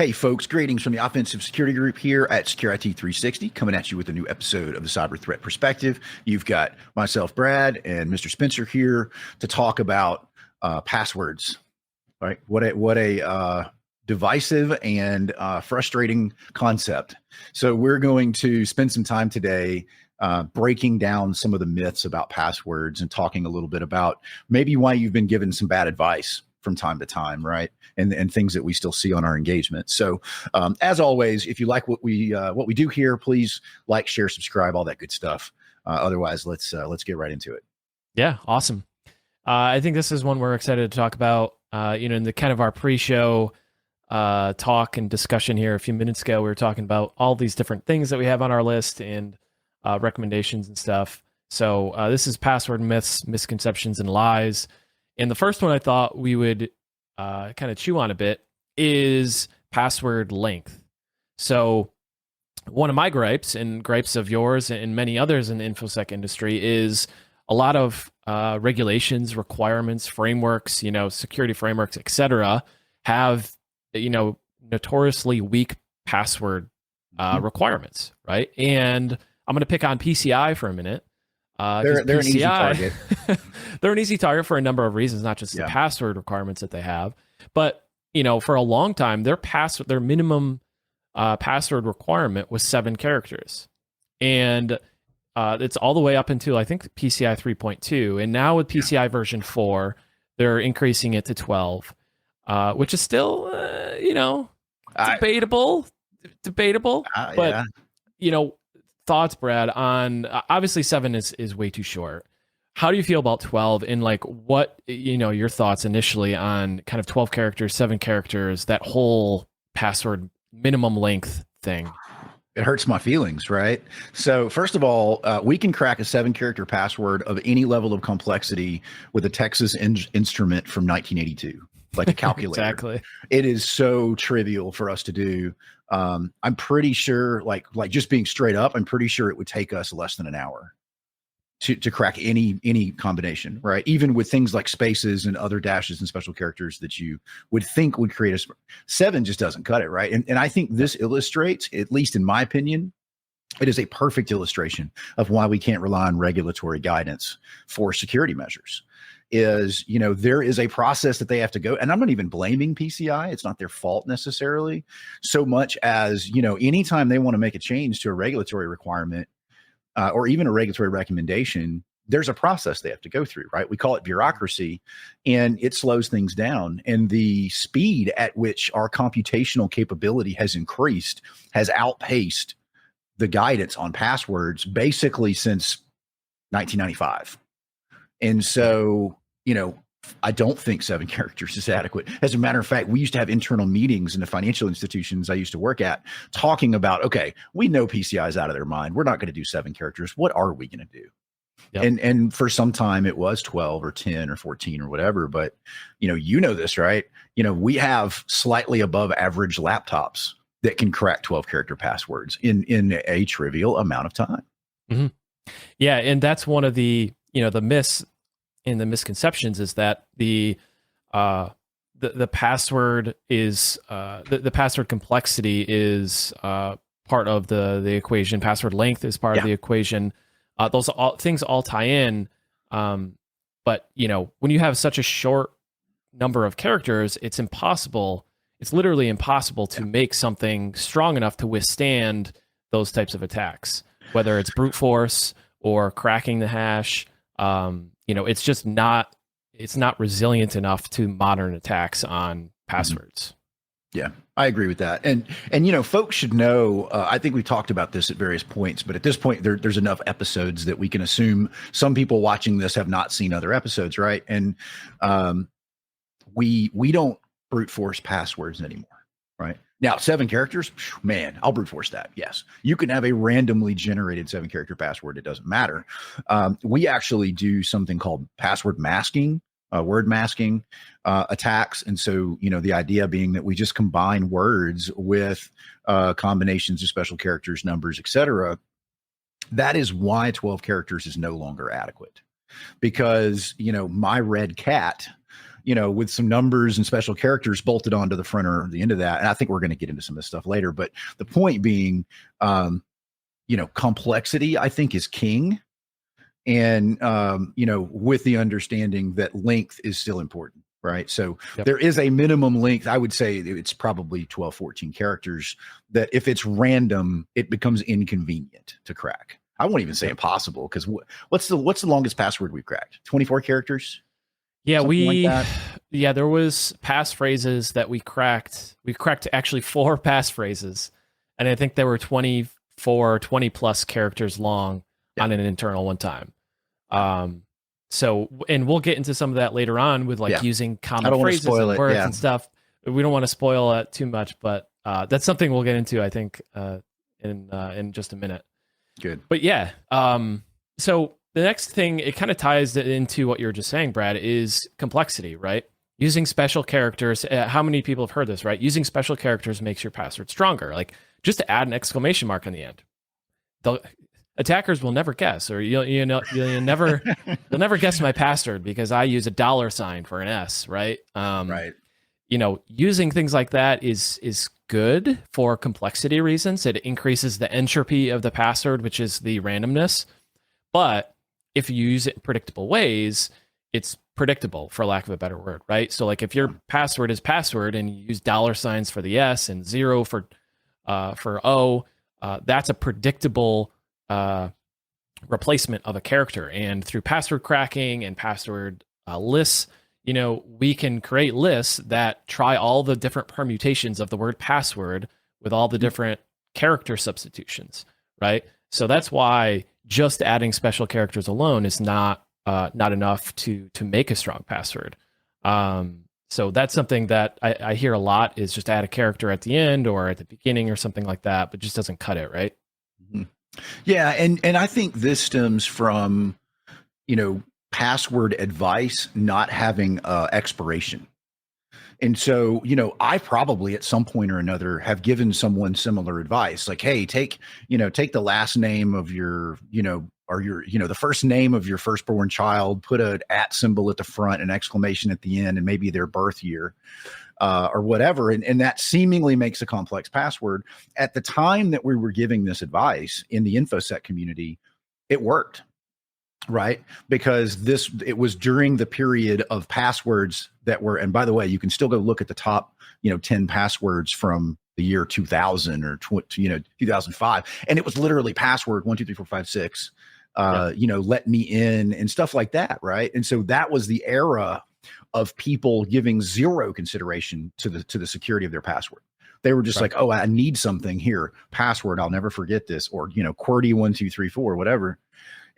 Hey, folks, greetings from the Offensive Security Group here at Secure IT 360, coming at you with a new episode of the Cyber Threat Perspective. You've got myself, Brad, and Mr. Spencer here to talk about passwords. Right? What a divisive and frustrating concept. So we're going to spend some time today breaking down some of the myths about passwords and talking a little bit about maybe why you've been given some bad advice from time to time, right? And things that we still see on our engagement. So as always, if you like what we do here, please like, share, subscribe, all that good stuff. Otherwise, let's get right into it. Yeah, awesome. I think this is one we're excited to talk about. In the kind of our pre-show talk and discussion here a few minutes ago, we were talking about all these different things that we have on our list and recommendations and stuff. So this is password myths, misconceptions, and lies. And the first one I thought we would kind of chew on a bit is password length. So one of my gripes and gripes of yours and many others in the InfoSec industry is a lot of regulations, requirements, frameworks, security frameworks, et cetera, have, notoriously weak password requirements, right? And I'm going to pick on PCI for a minute. They're PCI, an easy target. They're an easy target for a number of reasons, not just the password requirements that they have, but for a long time, their minimum password requirement was 7 characters, and it's all the way up until I think PCI 3.2, and now with PCI version 4, they're increasing it to 12, which is still debatable, but thoughts, Brad, on obviously 7 is way too short. How do you feel about 12, and what your thoughts initially on kind of 12 characters, 7 characters, that whole password minimum length thing? It hurts my feelings, right? So first of all, we can crack a 7-character password of any level of complexity with a Texas Instrument from 1982, like a calculator. Exactly. It is so trivial for us to do. I'm pretty sure, like just being straight up, I'm pretty sure it would take us less than an hour to crack any combination, right? Even with things like spaces and other dashes and special characters that you would think would create a 7 just doesn't cut it, right? And I think this illustrates, at least in my opinion, it is a perfect illustration of why we can't rely on regulatory guidance for security measures. Is, there is a process that they have to go, and I'm not even blaming PCI. It's not their fault necessarily, so much as, anytime they want to make a change to a regulatory requirement or even a regulatory recommendation, there's a process they have to go through, right? We call it bureaucracy, and it slows things down. And the speed at which our computational capability has increased has outpaced the guidance on passwords basically since 1995. And so, I don't think 7 characters is adequate. As a matter of fact, we used to have internal meetings in the financial institutions I used to work at talking about, okay, we know PCI is out of their mind. We're not going to do 7 characters. What are we going to do? Yep. And for some time it was 12 or 10 or 14 or whatever. But, this, right? We have slightly above average laptops that can crack 12-character passwords in a trivial amount of time. Mm-hmm. Yeah. And that's one of the, the myths and the misconceptions is that the password is the password complexity is part of the equation. Password length is part of the equation. Those things all tie in. But when you have such a short number of characters, it's impossible. It's literally impossible to make something strong enough to withstand those types of attacks, whether it's brute force or cracking the hash. It's just not resilient enough to modern attacks on passwords. Yeah, I agree with that. And folks should know, I think we talked about this at various points, but at this point there's enough episodes that we can assume some people watching this have not seen other episodes, right? And we don't brute force passwords anymore, right? Now, 7 characters, man, I'll brute force that. Yes, you can have a randomly generated 7-character password. It doesn't matter. We actually do something called password masking, word masking attacks. And so, the idea being that we just combine words with combinations of special characters, numbers, etc. That is why 12 characters is no longer adequate, because, my red cat, with some numbers and special characters bolted onto the front or the end of that. And I think we're going to get into some of this stuff later. But the point being, complexity, I think, is king. And, with the understanding that length is still important. Right. So there is a minimum length. I would say it's probably 12, 14 characters that if it's random, it becomes inconvenient to crack. I won't even say impossible, because what's the longest password we've cracked? 24 characters? Yeah, Something like that? there was passphrases that we cracked. We cracked actually 4 passphrases, and I think there were 20 plus characters long on an internal one time. So, and we'll get into some of that later on with using common phrases and words and stuff. We don't want to spoil it too much, but that's something we'll get into, I think, in just a minute. Good. But yeah, so the next thing, it kind of ties into what you were just saying, Brad, is complexity, right? Using special characters. How many people have heard this, right? Using special characters makes your password stronger. Like, just to add an exclamation mark on the end. Attackers will never guess, or you'll never guess my password because I use a $ for an S, right? Right. Using things like that is good for complexity reasons. It increases the entropy of the password, which is the randomness. But if you use it in predictable ways, it's predictable, for lack of a better word, right? So like if your password is password and you use $ for the S and 0 for O, that's a predictable replacement of a character. And through password cracking and password lists, we can create lists that try all the different permutations of the word password with all the different character substitutions, right? So that's why just adding special characters alone is not enough to make a strong password. So that's something that I hear a lot, is just add a character at the end or at the beginning or something like that, but just doesn't cut it, right? Mm-hmm. Yeah, and I think this stems from, password advice not having expiration. And so, I probably at some point or another have given someone similar advice, like, hey, take the last name of your, or your, the first name of your firstborn child, put an @ symbol at the front, an exclamation at the end, and maybe their birth year. Or whatever. And that seemingly makes a complex password. At the time that we were giving this advice in the InfoSec community, it worked, right? Because it was during the period of passwords that were, and by the way, you can still go look at the top, 10 passwords from the year 2000 or 2005. And it was literally password 1, 2, 3, 4, 5, 6, let me in and stuff like that. Right. And so that was the era of people giving zero consideration to the security of their password. They were just like, oh, I need something here, password, I'll never forget this, or QWERTY 1, 2, 3, 4, whatever.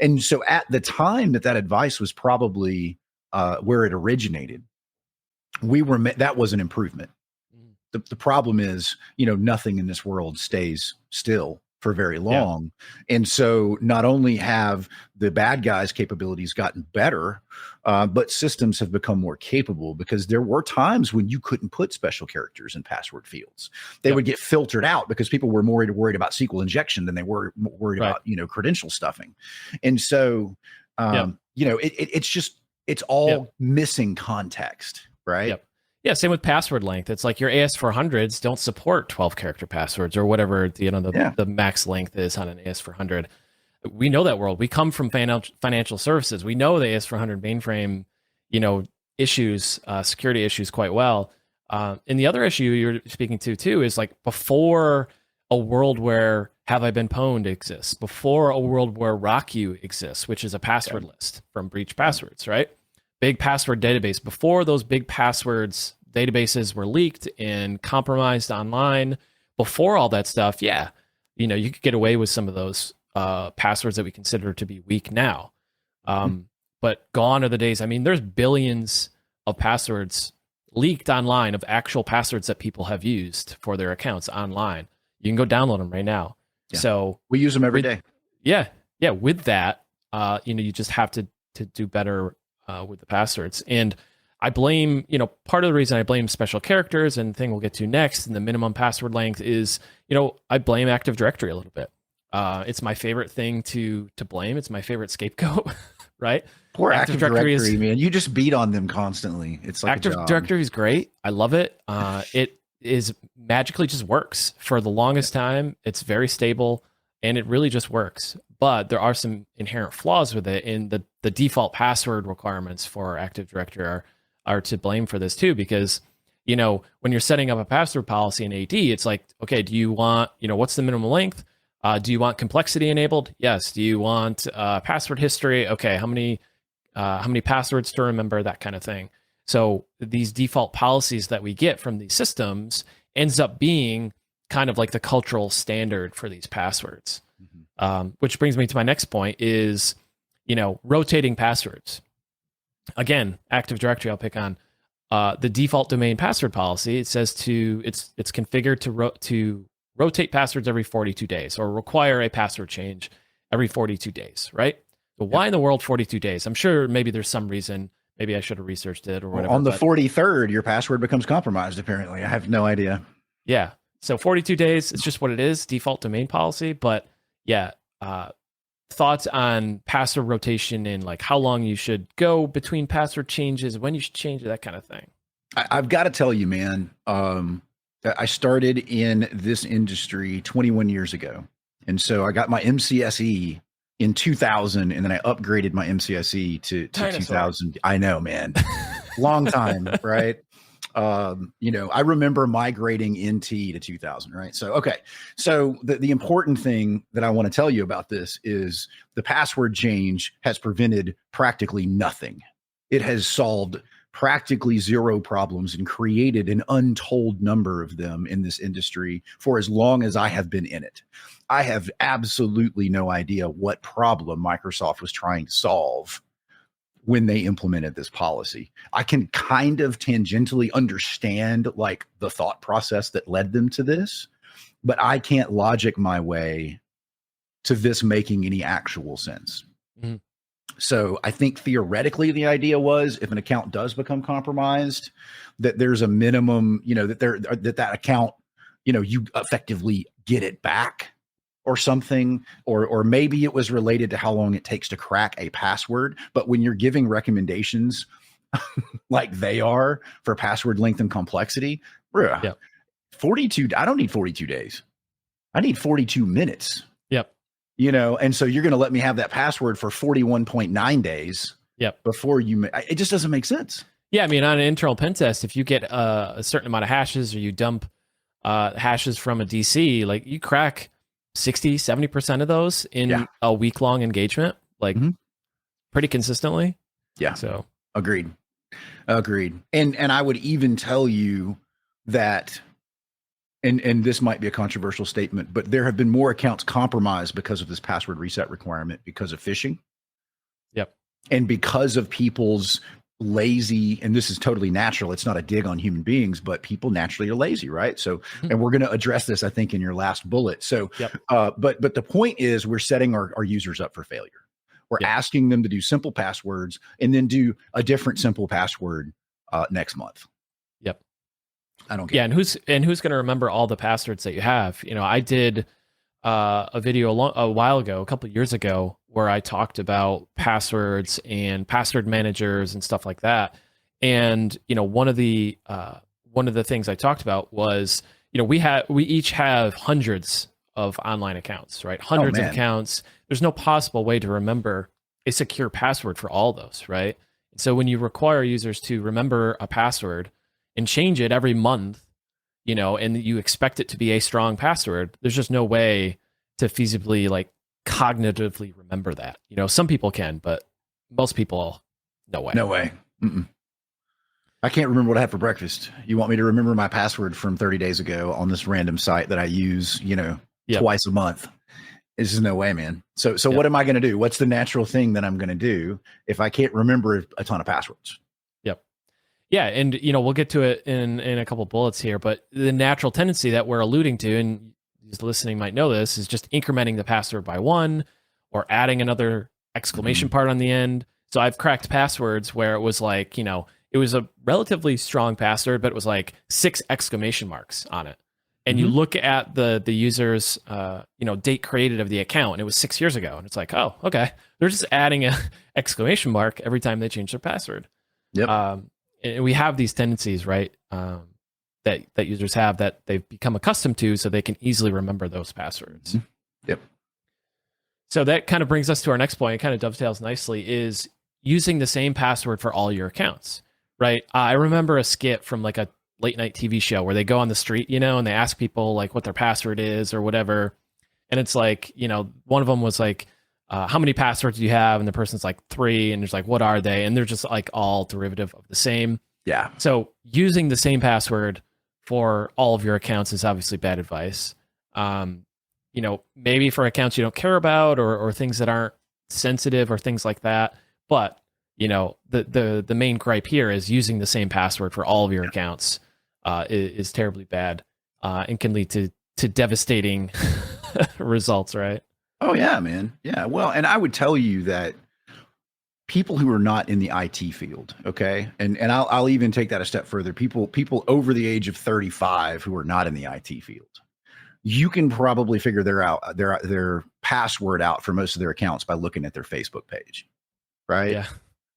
And so at the time that advice was probably where it originated, that was an improvement. The problem is, nothing in this world stays still for very long. Yeah. And so not only have the bad guys' capabilities gotten better, but systems have become more capable, because there were times when you couldn't put special characters in password fields. They would get filtered out because people were more worried about SQL injection than they were worried about, credential stuffing. And so, it's all missing context, right? Yep. Yeah, same with password length. It's like your AS400s don't support 12 character passwords or whatever the max length is on an AS400. We know that world. We come from financial services. We know the AS400 mainframe, issues, security issues quite well. And the other issue you're speaking to too is like before a world where Have I Been Pwned exists, before a world where RockU exists, which is a password list from breach passwords, right? Big password database. Before those big passwords databases were leaked and compromised online, before all that stuff, you could get away with some of those passwords that we consider to be weak now. But gone are the days. I mean, there's billions of passwords leaked online, of actual passwords that people have used for their accounts online. You can go download them right now. Yeah. So we use them every day. Yeah. With that, you just have to do better with the passwords. And I blame, part of the reason I blame special characters, and the thing we'll get to next, and the minimum password length is, I blame Active Directory a little bit. It's my favorite thing to blame. It's my favorite scapegoat, right? Poor Active Active Directory Directory, is man. You just beat on them constantly. It's like a Active job. Directory is great. I love it. It is magically just works for the longest time. It's very stable and it really just works. But there are some inherent flaws with it, and the default password requirements for Active Directory are to blame for this too, because when you're setting up a password policy in AD, it's like, okay, do you want, what's the minimum length? Do you want complexity enabled? Yes. Do you want password history? Okay, how many passwords to remember, that kind of thing. So these default policies that we get from these systems ends up being kind of like the cultural standard for these passwords. Which brings me to my next point is, rotating passwords. Again, Active Directory, I'll pick on the default domain password policy. It says it's configured to rotate passwords every 42 days or require a password change every 42 days, right? But why in the world 42 days? I'm sure maybe there's some reason. Maybe I should have researched it or whatever. On the 43rd, your password becomes compromised, apparently. I have no idea. Yeah. So 42 days, it's just what it is, default domain policy. But yeah, thoughts on password rotation and like how long you should go between password changes, when you should change it, that kind of thing. I've got to tell you, man, I started in this industry 21 years ago. And so I got my MCSE in 2000, and then I upgraded my MCSE to 2000. I know, man. Long time, right? I remember migrating NT to 2000, right? So, okay. So the important thing that I want to tell you about this is the password change has prevented practically nothing. It has solved practically zero problems and created an untold number of them in this industry for as long as I have been in it. I have absolutely no idea what problem Microsoft was trying to solve when they implemented this policy. I can kind of tangentially understand like the thought process that led them to this, but I can't logic my way to this making any actual sense. Mm-hmm. So I think theoretically the idea was if an account does become compromised, that there's a minimum, that account, you effectively get it back or something, or maybe it was related to how long it takes to crack a password. But when you're giving recommendations like they are for password length and complexity, 42, I don't need 42 days. I need 42 minutes. Yep. And so you're going to let me have that password for 41.9 days. Yep. Before it just doesn't make sense. Yeah. I mean, on an internal pen test, if you get a certain amount of hashes or you dump hashes from a DC, like you crack 60-70% of those in a week-long engagement, like pretty consistently. Yeah. So agreed. And I would even tell you that, and this might be a controversial statement, but there have been more accounts compromised because of this password reset requirement because of phishing. Yep. And because of people's lazy, and this is totally natural, it's not a dig on human beings, but people naturally are lazy, right? So and we're going to address this, I think, in your last bullet. So but the point is we're setting our users up for failure. We're asking them to do simple passwords and then do a different simple password next month. Yep. I don't care. And who's going to remember all the passwords that you have? I did a video a while ago, a couple of years ago, where I talked about passwords and password managers and stuff like that. And one of the things I talked about was we each have hundreds of online accounts, right? Hundreds of accounts. There's no possible way to remember a secure password for all those, right? So when you require users to remember a password and change it every month, and you expect it to be a strong password, there's just no way to feasibly cognitively remember that. Some people can, but most people, no way. No way. Mm-mm. I can't remember what I had for breakfast. You want me to remember my password from 30 days ago on this random site that I use, twice a month? This is no way, man. So what am I going to do? What's the natural thing that I'm going to do if I can't remember a ton of passwords? Yep. Yeah. And, we'll get to it in a couple bullets here, but the natural tendency that we're alluding to, and who's listening might know this, is just incrementing the password by one or adding another exclamation part on the end. So I've cracked passwords where it was it was a relatively strong password, but it was 6 exclamation marks on it. And you look at the user's date created of the account, and it was 6 years ago. And it's like, oh, okay. They're just adding exclamation mark every time they change their password. Yep. And we have these tendencies, right? That users have that they've become accustomed to, so they can easily remember those passwords. Yep. So that kind of brings us to our next point. It kind of dovetails nicely, is using the same password for all your accounts, right? I remember a skit from like a late night TV show where they go on the street, and they ask people like what their password is or whatever. And it's like, one of them was like, how many passwords do you have? And the person's like 3, and there's like, what are they? And they're just like all derivative of the same. Yeah. So using the same password for all of your accounts is obviously bad advice. Maybe for accounts you don't care about or things that aren't sensitive or things like that. But, the main gripe here is using the same password for all of your accounts is terribly bad and can lead to devastating results, right? Oh yeah, man. Yeah. Well, and I would tell you that people who are not in the IT field, okay, and I'll even take that a step further. People over the age of 35 who are not in the IT field, you can probably figure their password out for most of their accounts by looking at their Facebook page, right? Yeah.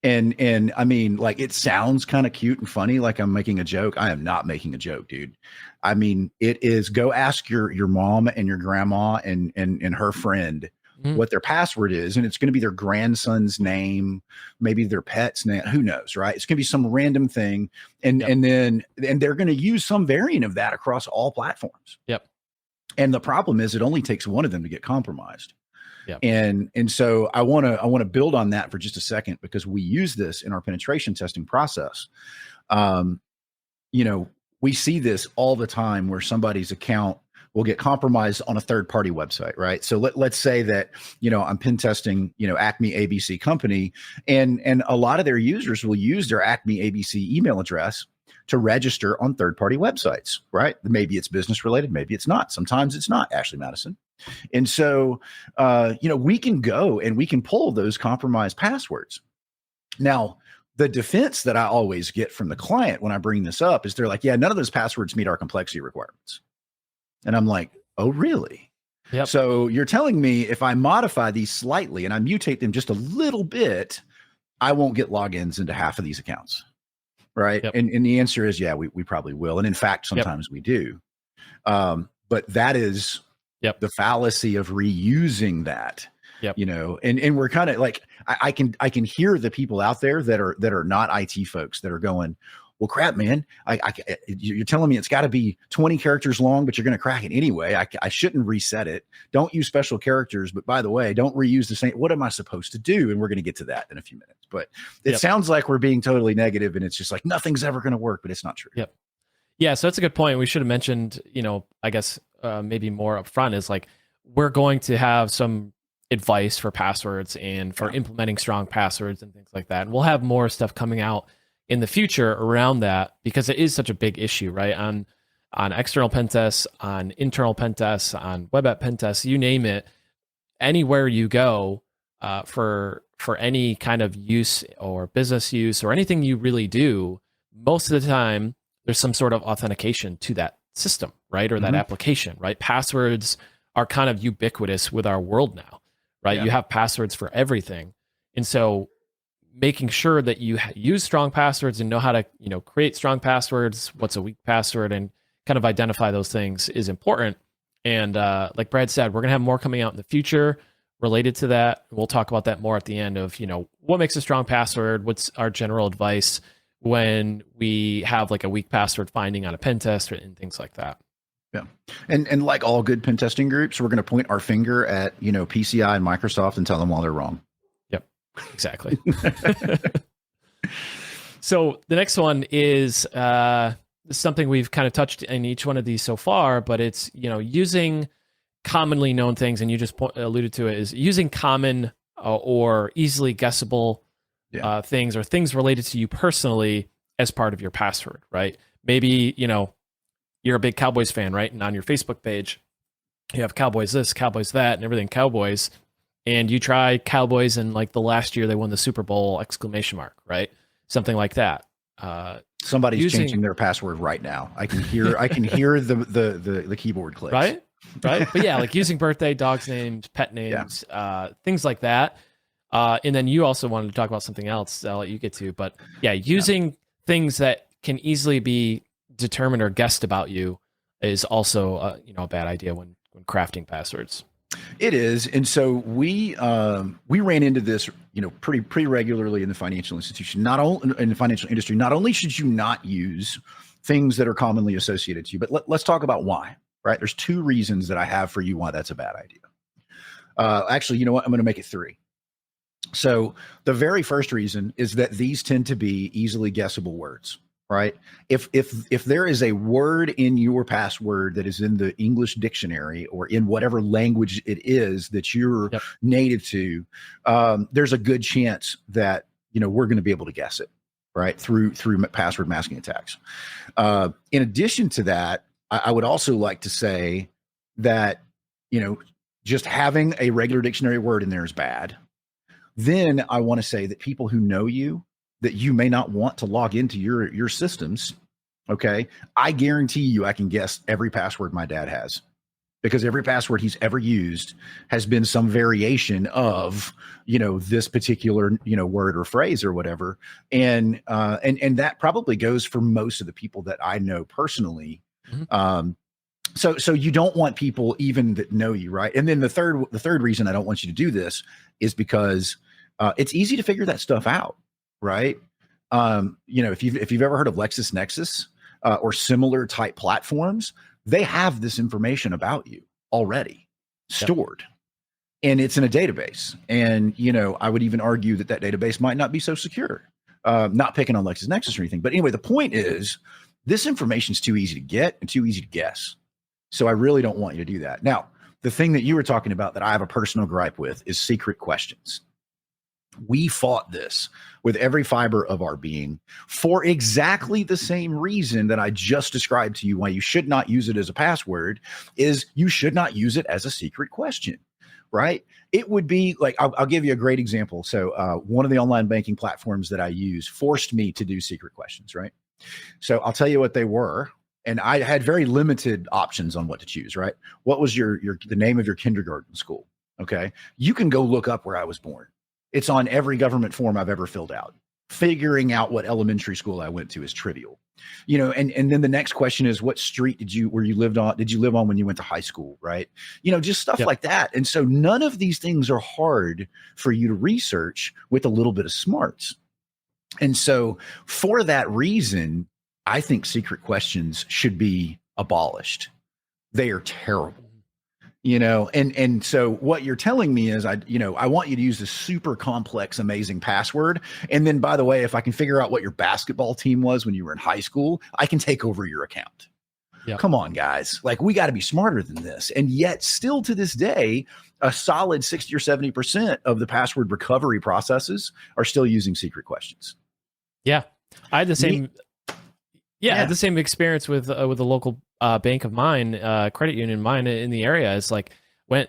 And I mean, like, it sounds kind of cute and funny, like I'm making a joke. I am not making a joke, dude. I mean, it is. Go ask your mom and your grandma and her friend what their password is, and it's going to be their grandson's name, maybe their pet's name. Who knows, right? It's going to be some random thing, and then they're going to use some variant of that across all platforms. Yep. And the problem is, it only takes one of them to get compromised. Yep. And so I want to build on that for just a second, because we use this in our penetration testing process. We see this all the time where somebody's account will get compromised on a third-party website, right? So let's say that, I'm pen testing, Acme ABC company, and a lot of their users will use their Acme ABC email address to register on third-party websites, right? Maybe it's business related, maybe it's not. Sometimes it's not, Ashley Madison. And so, we can go and we can pull those compromised passwords. Now, the defense that I always get from the client when I bring this up is they're like, yeah, none of those passwords meet our complexity requirements. And I'm like, oh, really? Yep. So you're telling me if I modify these slightly and I mutate them just a little bit, I won't get logins into half of these accounts, right? Yep. And the answer is, yeah, we probably will. And in fact, sometimes we do. But that is the fallacy of reusing that. Yep. And we're kind of like, I can hear the people out there that are not IT folks that are going, well, crap, man, you're telling me it's got to be 20 characters long, but you're going to crack it anyway. I shouldn't reset it. Don't use special characters. But by the way, don't reuse the same. What am I supposed to do? And we're going to get to that in a few minutes. But it sounds like we're being totally negative, and it's just like nothing's ever going to work, but it's not true. Yep. Yeah. So that's a good point. We should have mentioned, I guess maybe more upfront is like, we're going to have some advice for passwords and for implementing strong passwords and things like that. And we'll have more stuff coming out in the future around that, because it is such a big issue, right? On external pen tests, on internal pen tests, on web app pen tests, you name it, anywhere you go for any kind of use or business use or anything you really do, most of the time there's some sort of authentication to that system, right? Or that application, right? Passwords are kind of ubiquitous with our world now, right? You have passwords for everything. And so making sure that you use strong passwords and know how to, create strong passwords, what's a weak password, and kind of identify those things is important. And like Brad said, we're going to have more coming out in the future related to that. We'll talk about that more at the end of, what makes a strong password? What's our general advice when we have like a weak password finding on a pen test and things like that. Yeah. And like all good pen testing groups, we're going to point our finger at, PCI and Microsoft and tell them why they're wrong. Yep, exactly. So the next one is something we've kind of touched in each one of these so far, but it's, using commonly known things, and you just alluded to it, is using common or easily guessable things or things related to you personally as part of your password, right? Maybe, you're a big Cowboys fan, right? And on your Facebook page, you have Cowboys this, Cowboys that, and everything Cowboys. And you try Cowboys in like the last year they won the Super Bowl, ! Right? Something like that. Somebody's changing their password right now. I can hear the keyboard clicks. Right? But yeah, like using birthday, dogs names, pet names, things like that. And then you also wanted to talk about something else I'll let you get to. But yeah, Yeah. using things that can easily be determined or guessed about you is also a bad idea when crafting passwords. It is, and so we ran into this, pretty regularly in the financial institution, not only in the financial industry. Not only should you not use things that are commonly associated to you, but let's talk about why. Right? There's two reasons that I have for you why that's a bad idea. Actually, you know what? I'm going to make it three. So the very first reason is that these tend to be easily guessable words, right? If there is a word in your password that is in the English dictionary or in whatever language it is that you're Yep. native to, there's a good chance that we're going to be able to guess it, right? Through password masking attacks. In addition to that, I would also like to say that just having a regular dictionary word in there is bad. Then I want to say that people who know you, that you may not want to log into your systems. Okay. I guarantee you I can guess every password my dad has, because every password he's ever used has been some variation of, this particular, word or phrase or whatever. And that probably goes for most of the people that I know personally. Mm-hmm. So you don't want people even that know you, right? And then the third reason I don't want you to do this is because it's easy to figure that stuff out, right? If you've ever heard of LexisNexis or similar type platforms, they have this information about you already stored, and it's in a database. And I would even argue that database might not be so secure. Not picking on LexisNexis or anything, but anyway, the point is this information is too easy to get and too easy to guess. So I really don't want you to do that. Now, the thing that you were talking about that I have a personal gripe with is secret questions. We fought this with every fiber of our being for exactly the same reason that I just described to you why you should not use it as a password is you should not use it as a secret question, right? It would be like, I'll give you a great example. So one of the online banking platforms that I use forced me to do secret questions, right? So I'll tell you what they were. And I had very limited options on what to choose, right? What was the name of your kindergarten school? Okay. You can go look up where I was born. It's on every government form I've ever filled out. Figuring out what elementary school I went to is trivial. And then the next question is, what street did you live on when you went to high school, right? Just stuff like that. And so none of these things are hard for you to research with a little bit of smarts. And so for that reason, I think secret questions should be abolished. They are terrible. And so what you're telling me is I want you to use this super complex, amazing password. And then, by the way, if I can figure out what your basketball team was when you were in high school, I can take over your account. Yep. Come on, guys. Like, we got to be smarter than this. And yet still to this day, a solid 60 or 70% of the password recovery processes are still using secret questions. Yeah. I had the same I had the same experience with a local bank of mine, credit union mine in the area. It's like,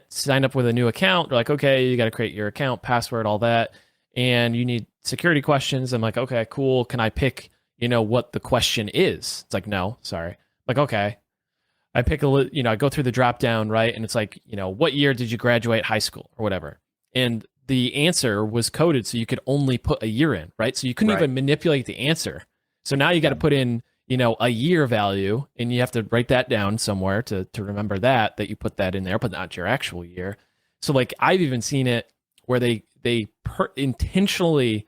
signed up with a new account. They're like, okay, you got to create your account, password, all that. And you need security questions. I'm like, okay, cool. Can I pick, what the question is? It's like, no, sorry. Like, okay. I pick I go through the drop down, right? And it's like, what year did you graduate high school or whatever? And the answer was coded so you could only put a year in, right? So you couldn't even manipulate the answer. So now you got to put in, a year value, and you have to write that down somewhere to remember that you put that in there, but not your actual year. So like, I've even seen it where they intentionally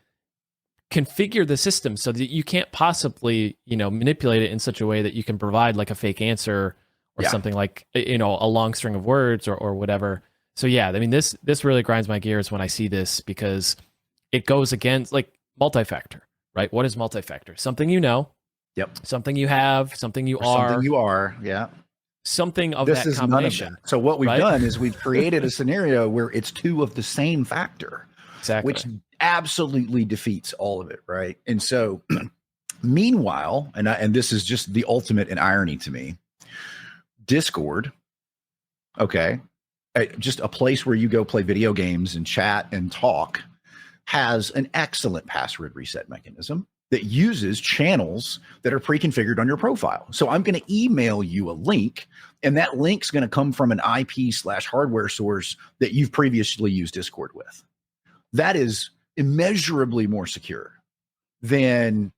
configure the system so that you can't possibly, manipulate it in such a way that you can provide like a fake answer or something like, a long string of words or whatever. So yeah, I mean, this really grinds my gears when I see this, because it goes against like multi-factor, right? What is multi-factor? Something something you have, something you are. Something you are, yeah. Something of that combination. None of that. So what we've done is we've created a scenario where it's two of the same factor, exactly, which absolutely defeats all of it, right? And so, meanwhile, and this is just the ultimate in irony to me, Discord, okay, just a place where you go play video games and chat and talk, has an excellent password reset mechanism that uses channels that are pre-configured on your profile. So I'm going to email you a link, and that link's going to come from an IP/hardware source that you've previously used Discord with. That is immeasurably more secure than,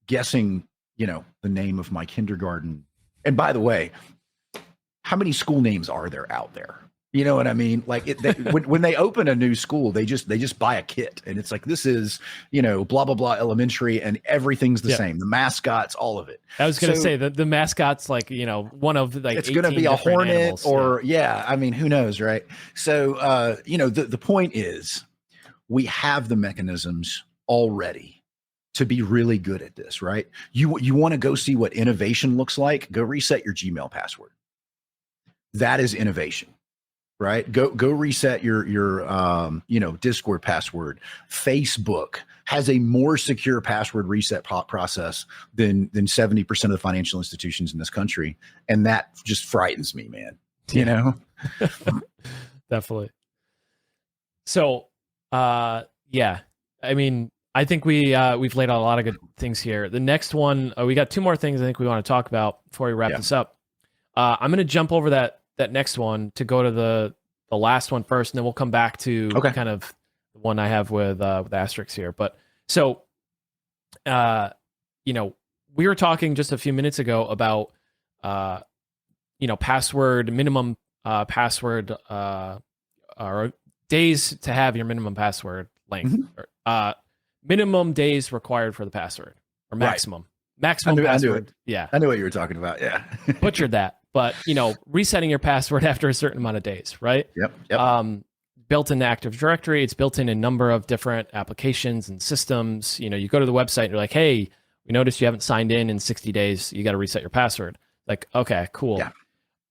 guessing, the name of my kindergarten. And by the way, how many school names are there out there? You know what I mean? Like when they open a new school, they just buy a kit, and it's like, this is, blah blah blah elementary, and everything's the same. The mascots, all of it. I was gonna say that the mascots, like, one of like it's gonna be a hornet animals. or I mean, who knows, right? So the point is, we have the mechanisms already to be really good at this, right? You want to go see what innovation looks like? Go reset your Gmail password. That is innovation, right? Go reset your Discord password. Facebook has a more secure password reset process than 70% of the financial institutions in this country, and that just frightens me, man. Definitely. So, yeah, I mean, I think we've laid out a lot of good things here. The next one, we got two more things I think we want to talk about before we wrap this up. I'm going to jump over that next one to go to the last one first, and then we'll come back to kind of the one I have with asterisks here. But so, we were talking just a few minutes ago about, password, minimum password, or days to have your minimum password length, minimum days required for the password, or maximum. Maximum password. Yeah. I knew what you were talking about. Yeah. Butchered that. But, resetting your password after a certain amount of days, right? Yep. Built in Active Directory. It's built in a number of different applications and systems. You go to the website and you're like, hey, we noticed you haven't signed in 60 days. You got to reset your password. Like, okay, cool.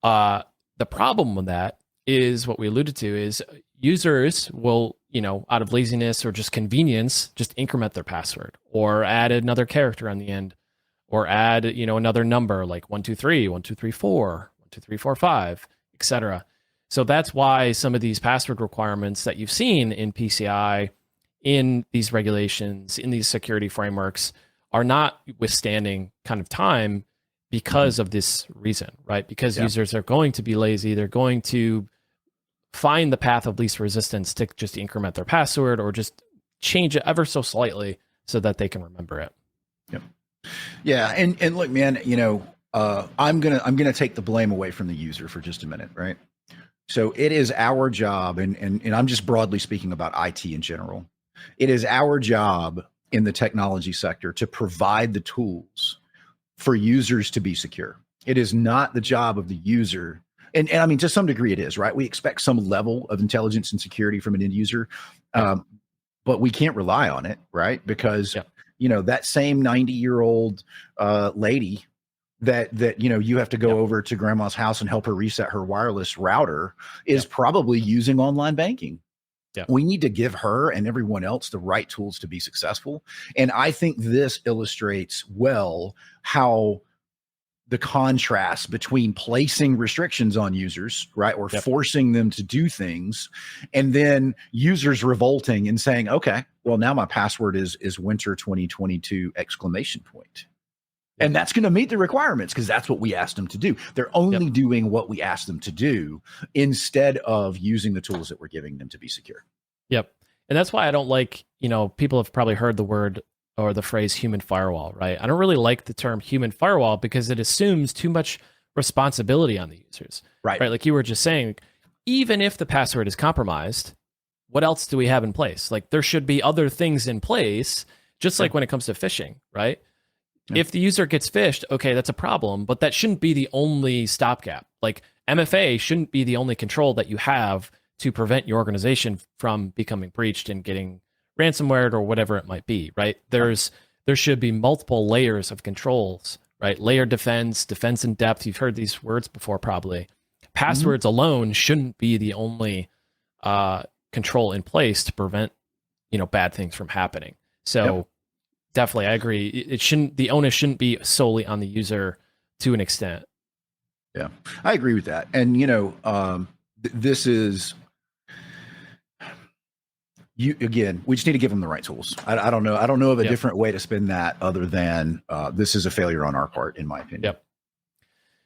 Yeah. The problem with that is what we alluded to is users will, out of laziness or just convenience, just increment their password or add another character on the end, or add, another number like 123, 1234, 12345, etc. So that's why some of these password requirements that you've seen in PCI, in these regulations, in these security frameworks, are not withstanding kind of time because of this reason, right? Because users are going to be lazy. They're going to find the path of least resistance to just increment their password or just change it ever so slightly so that they can remember it. Yep. Yeah. And look, man, I'm gonna take the blame away from the user for just a minute, right? So it is our job, and I'm just broadly speaking about IT in general. It is our job in the technology sector to provide the tools for users to be secure. It is not the job of the user. And I mean, to some degree it is, right? We expect some level of intelligence and security from an end user, but we can't rely on it, right? Because, that same 90-year-old lady that you have to go over to grandma's house and help her reset her wireless router is probably using online banking. Yeah. We need to give her and everyone else the right tools to be successful. And I think this illustrates well how the contrast between placing restrictions on users, right, or forcing them to do things, and then users revolting and saying, okay, well, now my password is winter 2022 exclamation point. And that's going to meet the requirements because that's what we asked them to do. They're only doing what we asked them to do instead of using the tools that we're giving them to be secure. Yep. And that's why I don't like, people have probably heard the word or the phrase human firewall, right? I don't really like the term human firewall because it assumes too much responsibility on the users. Right? Like you were just saying, even if the password is compromised, what else do we have in place? Like there should be other things in place, just like when it comes to phishing, right? If the user gets phished, okay, that's a problem, but that shouldn't be the only stopgap. Like MFA shouldn't be the only control that you have to prevent your organization from becoming breached and getting ransomware or whatever it might be, right? There should be multiple layers of controls, right? Layer defense in depth. You've heard these words before, probably. Passwords alone shouldn't be the only control in place to prevent, bad things from happening. So definitely, I agree. The onus shouldn't be solely on the user to an extent. Yeah, I agree with that. And, this is, again, we just need to give them the right tools. I don't know. I don't know of a different way to spin that other than this is a failure on our part, in my opinion. Yep.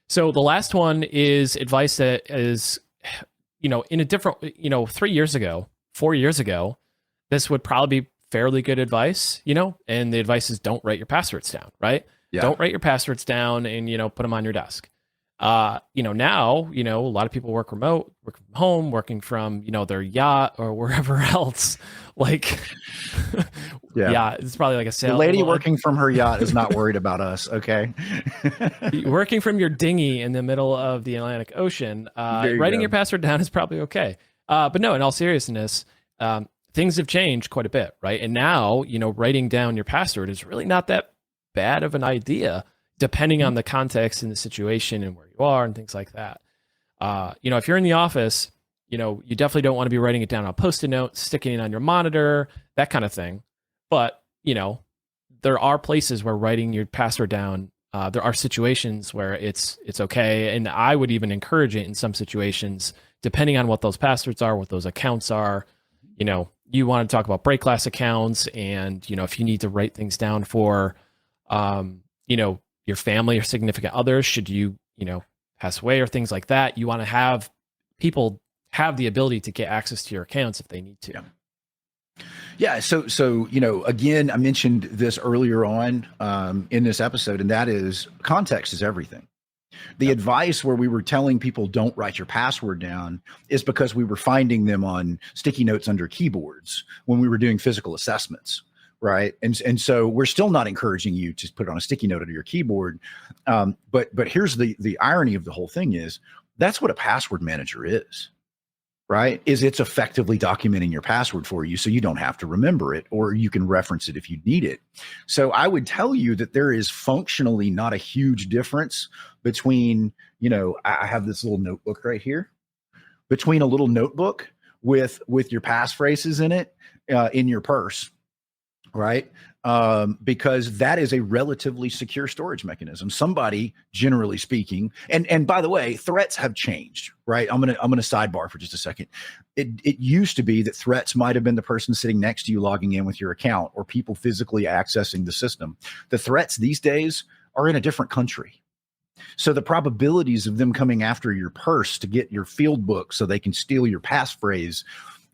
So the last one is advice that is, in a different, 4 years ago, this would probably be fairly good advice, and the advice is don't write your passwords down, right? Yeah. Don't write your passwords down and, put them on your desk. Now, a lot of people work remote, work from home, working from, their yacht or wherever else. Like, yeah, it's probably like a sail. The lady working from her yacht is not worried about us. Okay. Working from your dinghy in the middle of the Atlantic Ocean, writing your password down is probably okay. But no, in all seriousness, things have changed quite a bit, right? And now, writing down your password is really not that bad of an idea, depending on the context and the situation and where you are and things like that. If you're in the office, you definitely don't want to be writing it down on a Post-it note, sticking it on your monitor, that kind of thing. But, there are places where writing your password down, there are situations where it's okay. And I would even encourage it in some situations, depending on what those passwords are, what those accounts are. You want to talk about break glass accounts and, if you need to write things down for, your family or significant others, should you, pass away or things like that, you want to have people have the ability to get access to your accounts if they need to. Yeah. So, again, I mentioned this earlier on in this episode, and that is context is everything. The advice where we were telling people don't write your password down is because we were finding them on sticky notes under keyboards when we were doing physical assessments. Right. And so we're still not encouraging you to put it on a sticky note under your keyboard. But here's the irony of the whole thing is that's what a password manager is. Right. Is it's effectively documenting your password for you so you don't have to remember it, or you can reference it if you need it. So I would tell you that there is functionally not a huge difference between, I have this little notebook right here, between a little notebook with your passphrases in it in your purse. Right. Because that is a relatively secure storage mechanism. Somebody, generally speaking, and by the way, threats have changed, right? I'm gonna sidebar for just a second. It used to be that threats might have been the person sitting next to you logging in with your account or people physically accessing the system. The threats these days are in a different country. So the probabilities of them coming after your purse to get your field book so they can steal your passphrase,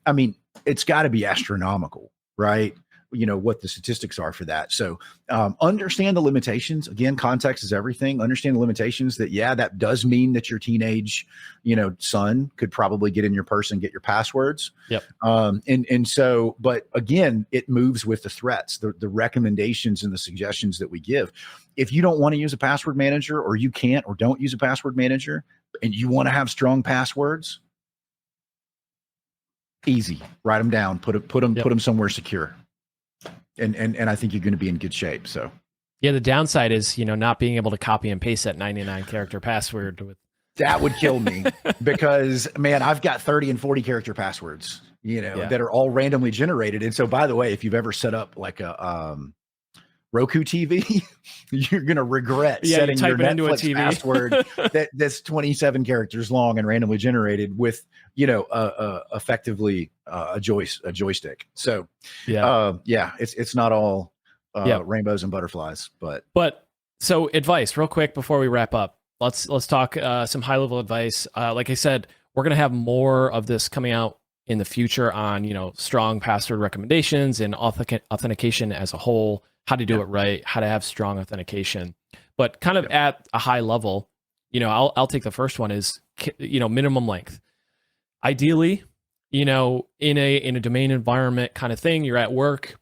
I mean, it's got to be astronomical, right? What the statistics are for that. So understand the limitations. Again, context is everything. Understand the limitations that, that does mean that your teenage, son could probably get in your purse and get your passwords. Yep. And so, but again, it moves with the threats, the recommendations and the suggestions that we give. If you don't want to use a password manager, or you can't or don't use a password manager, and you want to have strong passwords, easy, write them down, put them somewhere secure. And I think you're going to be in good shape. So, yeah, the downside is, not being able to copy and paste that 99 character password. That would kill me because, man, I've got 30 and 40 character passwords, that are all randomly generated. And so, by the way, if you've ever set up like a Roku TV, you're going to regret setting your Netflix password that's 27 characters long and randomly generated with, effectively a joystick. So, it's not all rainbows and butterflies, but so advice real quick before we wrap up. Let's talk some high level advice. Like I said, we're going to have more of this coming out in the future on, strong password recommendations and authentication as a whole, how to do it right, how to have strong authentication. But kind of at a high level, I'll take the first one is, minimum length. Ideally, in a domain environment kind of thing, you're at work,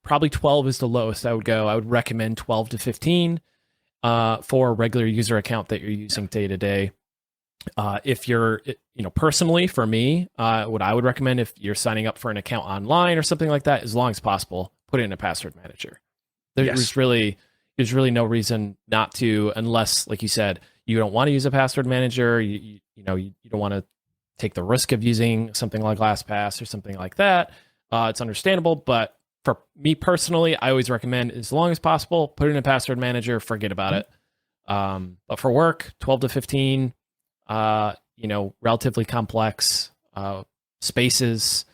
probably 12 is the lowest I would go. I would recommend 12 to 15 for a regular user account that you're using day to day. If you're, personally for me, what I would recommend if you're signing up for an account online or something like that, as long as possible, put it in a password manager. There's really no reason not to, unless, like you said, you don't want to use a password manager. You don't want to take the risk of using something like LastPass or something like that. It's understandable, but for me personally, I always recommend, as long as possible, put it in a password manager, forget about it. But for work, 12 to 15, relatively complex spaces.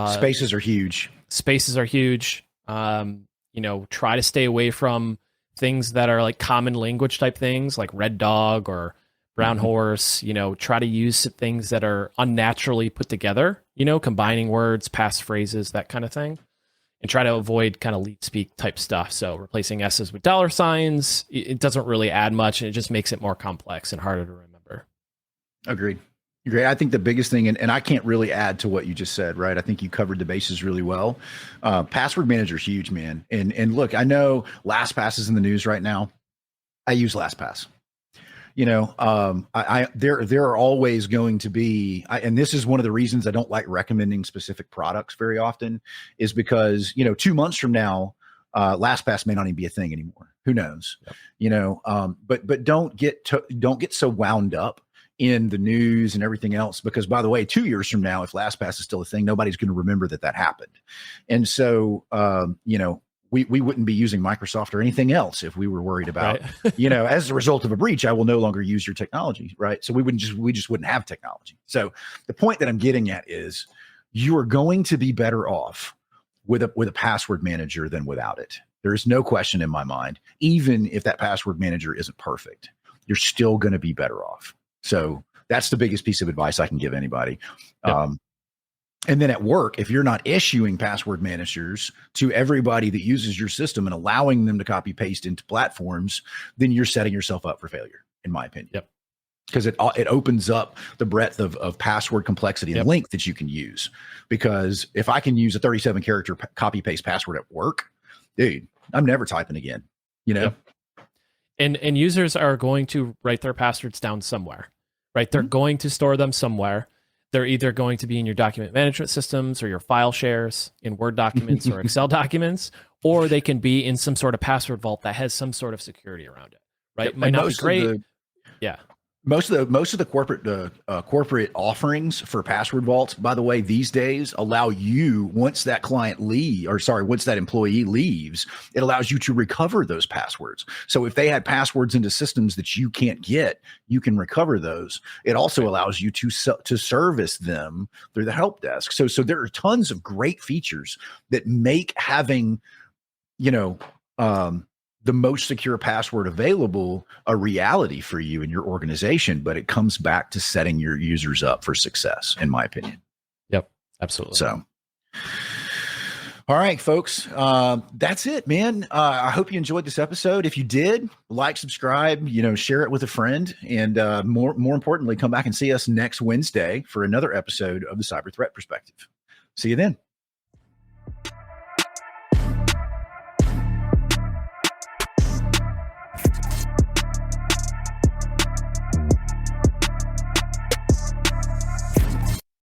Spaces are huge. Spaces are huge. Try to stay away from things that are like common language type things like red dog or brown horse. Try to use things that are unnaturally put together, combining words, passphrases, that kind of thing. and try to avoid kind of leet speak type stuff. So replacing S's with dollar signs, it doesn't really add much, and it just makes it more complex and harder to remember. Agreed. Great. I think the biggest thing, and I can't really add to what you just said, right? I think you covered the bases really well. Password manager is huge, man. And look, I know LastPass is in the news right now. I use LastPass. There are always going to be, and this is one of the reasons I don't like recommending specific products very often, is because 2 months from now, LastPass may not even be a thing anymore. Who knows? Yep. But don't get so wound up in the news and everything else, because by the way, 2 years from now, if LastPass is still a thing, nobody's going to remember that happened. And so, we wouldn't be using Microsoft or anything else if we were worried about, right. As a result of a breach, I will no longer use your technology. Right. So we just wouldn't have technology. So the point that I'm getting at is you are going to be better off with a password manager than without it. There is no question in my mind, even if that password manager isn't perfect, you're still going to be better off. So that's the biggest piece of advice I can give anybody. Yep. And then at work, if you're not issuing password managers to everybody that uses your system and allowing them to copy paste into platforms, then you're setting yourself up for failure, in my opinion. Yep. Because it opens up the breadth of password complexity and length that you can use. Because if I can use a 37 character copy paste password at work, dude, I'm never typing again. Yep. And users are going to write their passwords down somewhere, right? They're going to store them somewhere. They're either going to be in your document management systems or your file shares in Word documents or Excel documents, or they can be in some sort of password vault that has some sort of security around it, right? It might not be great. Most of the corporate offerings for password vaults, by the way, these days allow you, once that employee leaves, it allows you to recover those passwords. So if they had passwords into systems that you can't get, you can recover those. It also allows you to service them through the help desk. So there are tons of great features that make having, the most secure password available a reality for you and your organization, but it comes back to setting your users up for success, in my opinion. Yep, absolutely. So, all right, folks, that's it, man. I hope you enjoyed this episode. If you did, like, subscribe, share it with a friend, and more importantly, come back and see us next Wednesday for another episode of the Cyber Threat Perspective. See you then.